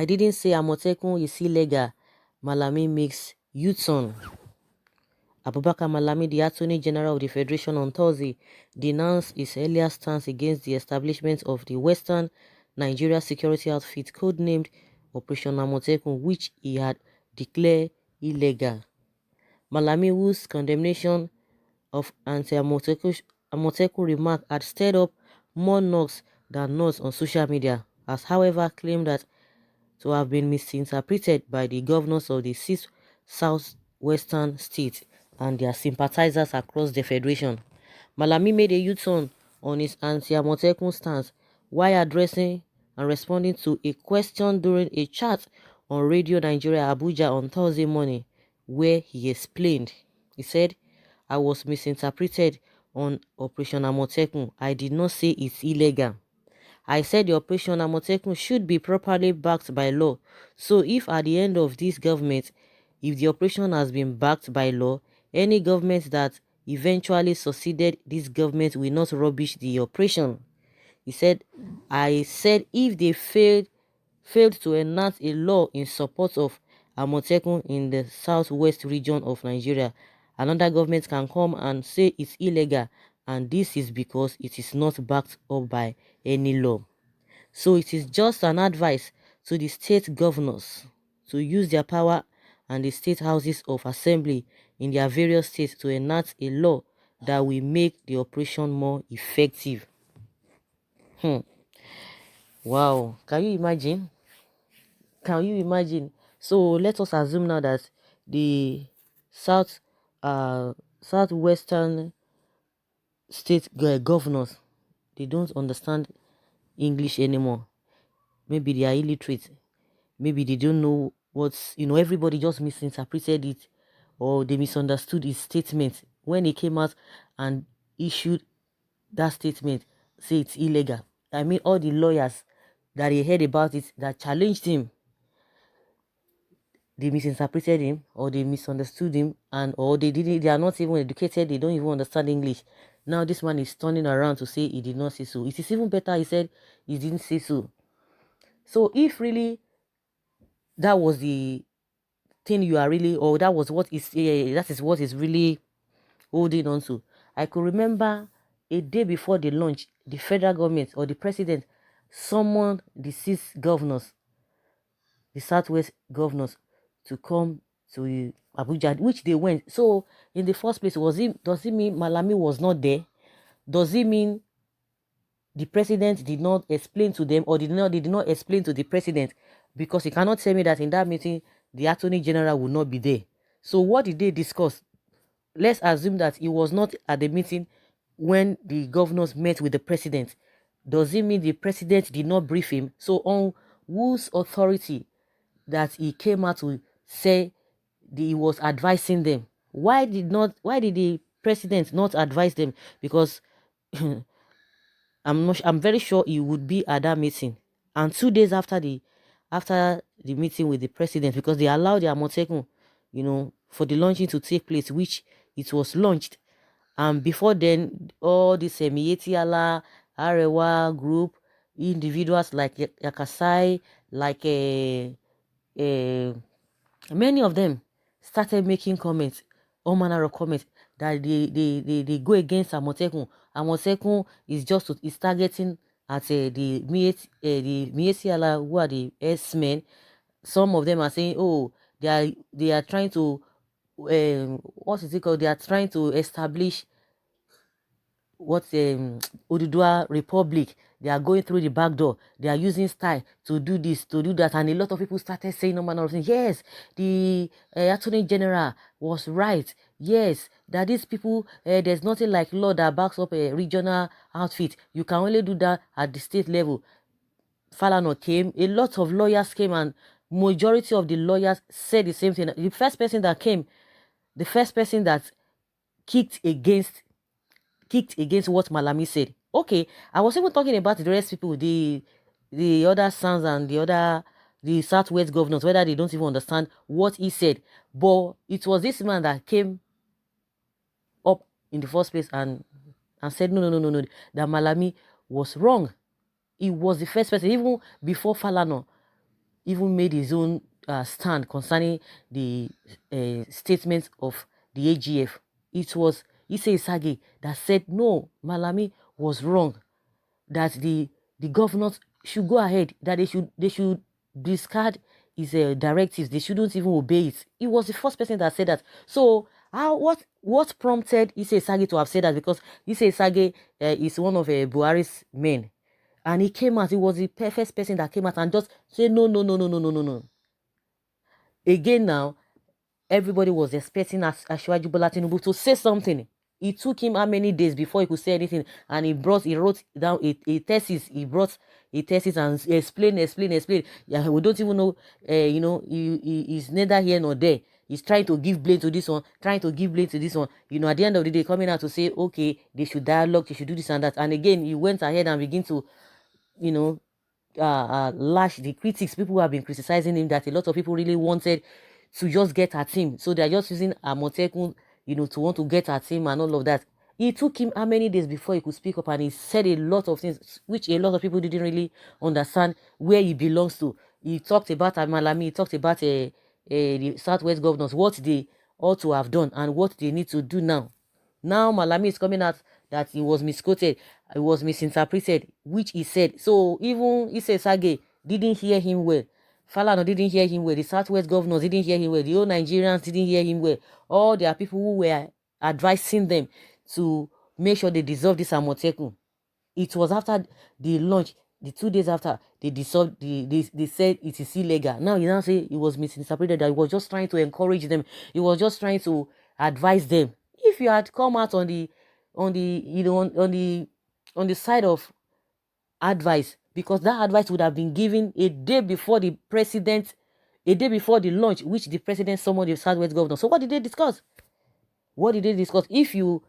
I didn't say Amotekun is illegal. Malami makes U-turn. Abubakar Malami, the Attorney General of the Federation, on Thursday denounced his earlier stance against the establishment of the Western Nigeria security outfit codenamed Operation Amotekun, which he had declared illegal. Malami, whose condemnation of anti-Amotekun remark had stirred up more knocks than nods on social media, has however claimed that to have been misinterpreted by the governors of the six southwestern states and their sympathizers across the federation. Malami made a U-turn on his anti-Amotekun stance while addressing and responding to a question during a chat on Radio Nigeria Abuja on Thursday morning, where he explained. He said, "I was misinterpreted on Operation Amotekun. I did not say it's illegal. I said the Operation Amotekun should be properly backed by law. So if at the end of this government, if the operation has been backed by law, any government that eventually succeeded this government will not rubbish the operation." He said, "I said if they failed to enact a law in support of Amotekun in the southwest region of Nigeria, another government can come and say it's illegal, and this is because it is not backed up by any law. So it is just an advice to the state governors to use their power and the state houses of assembly in their various states to enact a law that will make the operation more effective." Wow, can you imagine? Can you imagine? So let us assume now that the south southwestern state governors, they don't understand English anymore. Maybe they are illiterate. Maybe they don't know what's, everybody just misinterpreted it, or they misunderstood his statement when he came out and issued that statement, say it's illegal. I mean, all the lawyers that he heard about it, that challenged him, they misinterpreted him, or they misunderstood him, and or they are not even educated, they don't even understand English. Now this man is turning around to say he did not say so. It is even better he said he didn't say so. So if really that was the thing you are really, or that was what is that is what is really holding on to. I could remember a day before the launch, the federal government or the president summoned the six governors, the southwest governors, to come to Abuja, which they went. So in the first place, does it mean Malami was not there? Does it mean the president did not explain to them, or did not explain to the president? Because he cannot tell me that in that meeting the attorney general will not be there. So what did they discuss? Let's assume that he was not at the meeting when the governors met with the president. Does it mean the president did not brief him? So on whose authority that he came out to say he was advising them? Why did the president not advise them? Because I'm very sure he would be at that meeting. And 2 days after the meeting with the president, because they allowed the Amotekun, for the launching to take place, which it was launched. And before then, all this Mietiala, Arewa group, individuals like Yakasai, like many of them started making comments, all manner of comments, that they go against Amotekun. Amotekun is targeting at the Mietiala, who are the S-men. Some of them are saying, oh, they are trying to what is it called? They are trying to establish what Oduduwa Republic. They are going through the back door. They are using style to do this, to do that, and a lot of people started saying no manner of things. Yes, the Attorney General was right. Yes, that these people, there's nothing like law that backs up a regional outfit. You can only do that at the state level. Falana came. A lot of lawyers came, and majority of the lawyers said the same thing. The first person that kicked against what Malami said. Okay, I was even talking about the rest people, the other sons and the Southwest governors, whether they don't even understand what he said. But it was this man that came up in the first place and said no, that Malami was wrong. He was the first person, even before Falana. even made his own stand concerning the statement of the AGF. It was Issei Sage that said no, Malami was wrong, that the governors should go ahead, that they should discard his directives. They shouldn't even obey it. He was the first person that said that. So how what prompted Issei Sage to have said that? Because Issei Sage is one of Buhari's men, and he came out. He was the perfect person that came out and just say no, no, no, no, no, no, no, no. Again now, everybody was expecting Asiwaju Bola Tinubu to say something. It took him how many days before he could say anything, and he wrote down a thesis. He brought a thesis and explain. Yeah, we don't even know. He's neither here nor there. He's trying to give blame to this one, trying to give blame to this one. At the end of the day, coming out to say, okay, they should dialogue, they should do this and that. And again, he went ahead and begin to, you know, lash the critics, people who have been criticizing him, that a lot of people really wanted to just get at him. So they're just using Amotekun, to want to get at him and all of that. It took him how many days before he could speak up, and he said a lot of things which a lot of people didn't really understand where he belongs to. He talked about Malami, he talked about the Southwest governors, what they ought to have done and what they need to do now. Now Malami is coming out that he was misquoted, he was misinterpreted, which he said. So even Issei Sage didn't hear him well. Falana didn't hear him well. The Southwest governors didn't hear him well. The whole Nigerians didn't hear him well. All there are people who were advising them to make sure they dissolve this Amotekun. It was after the launch, the 2 days after they dissolved, they said it is illegal. Now you now say it was misinterpreted, that he was just trying to encourage them. He was just trying to advise them. If you had come out on the side of advice, because that advice would have been given a day before the president, a day before the launch, which the president summoned the Southwest governor. So what did they discuss? What did they discuss? If you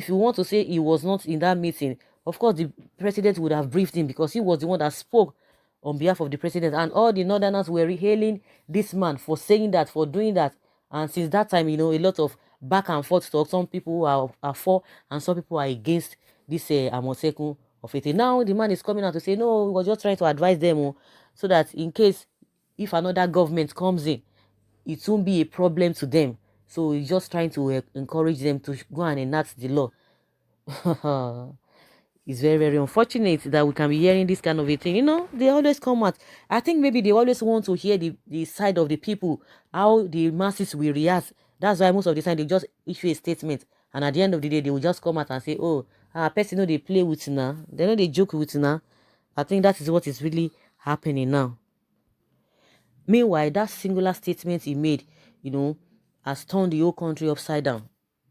want to say he was not in that meeting, of course the president would have briefed him, because he was the one that spoke on behalf of the president, and all the northerners were hailing this man for saying that, for doing that. And since that time, a lot of back and forth talk. Some people are for, and some people are against this Amotekun of it. Now the man is coming out to say no, we were just trying to advise them, so that in case if another government comes in, it won't be a problem to them. So he's just trying to encourage them to go and enact the law. It's very, very unfortunate that we can be hearing this kind of a thing. They always come out. I think maybe they always want to hear the side of the people, how the masses will react. That's why most of the time they just issue a statement. And at the end of the day, they will just come out and say, oh, person they play with now. They know they joke with now. I think that is what is really happening now. Meanwhile, that singular statement he made, has turned the whole country upside down.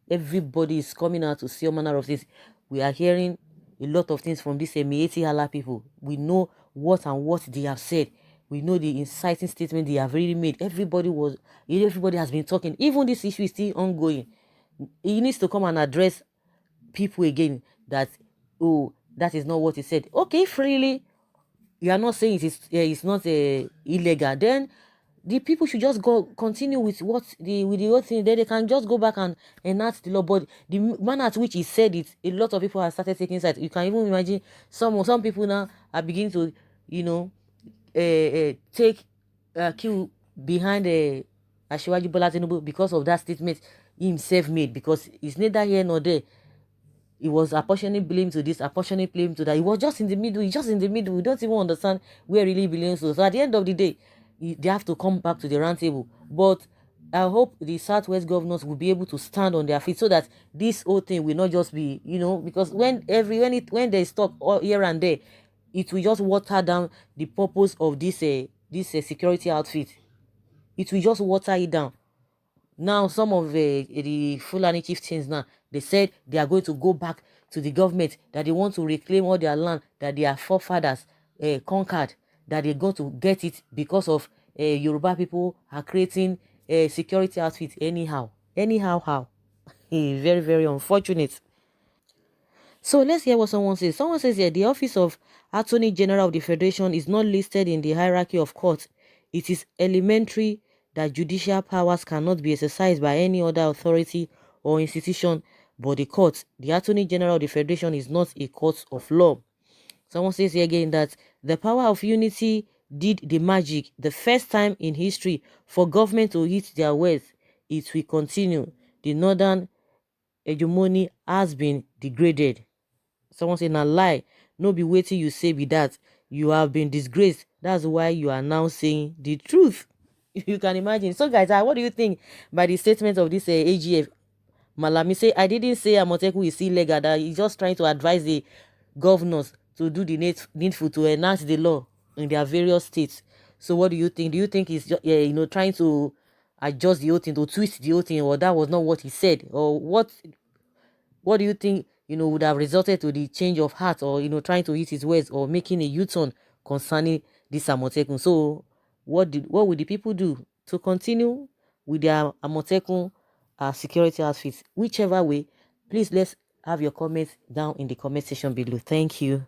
Everybody is coming out to see all manner of things. We are hearing a lot of things from these Emieti Hala people. We know what and what they have said. We know the inciting statement they have really made. Everybody has been talking. Even this issue is still ongoing. He needs to come and address people again that, oh, that is not what he said. Okay, freely you are not saying it's not illegal, then the people should just go continue with the whole thing. Then they can just go back and enact the law. But the manner at which he said it, a lot of people have started taking sides. You can even imagine some people now are beginning to take cue behind Asiwaju Bola Tinubu because of that statement he himself made, because it's neither here nor there. He was apportioning blame to this, apportioning blame to that. He was just in the middle. He's just in the middle. We don't even understand where really belongs to. So at the end of the day, they have to come back to the round table. But I hope the Southwest governors will be able to stand on their feet, so that this whole thing will not just be, because when there is talk all here and there, it will just water down the purpose of this security outfit. It will just water it down. Now, some of the Fulani chieftains now, they said they are going to go back to the government, that they want to reclaim all their land that their forefathers conquered, that they're going to get it because of Yoruba people are creating a security outfit anyhow. Anyhow, how? Very, very unfortunate. So let's hear what someone says. Someone says here, the office of Attorney General of the Federation is not listed in the hierarchy of courts. It is elementary that judicial powers cannot be exercised by any other authority or institution but the court. The Attorney General of the Federation is not a court of law. Someone says here again that the power of unity did the magic. The first time in history for government to hit their words, it will continue. The northern hegemony has been degraded. Someone say na lie, no be wetin you say be that. You have been disgraced. That's why you are now saying the truth. You can imagine. So guys, what do you think by the statement of this AGF? Malami say, I didn't say Amotekun is illegal, that he's just trying to advise the governors to do the needful to enact the law in their various states. So what do you think? Do you think he's just, trying to adjust the whole thing, to twist the whole thing, or that was not what he said? Or what do you think, would have resulted to the change of heart, or, trying to eat his words, or making a U-turn concerning this Amotekun? So what would the people do to continue with their Amotekun security outfits? Whichever way, please let's have your comments down in the comment section below. Thank you.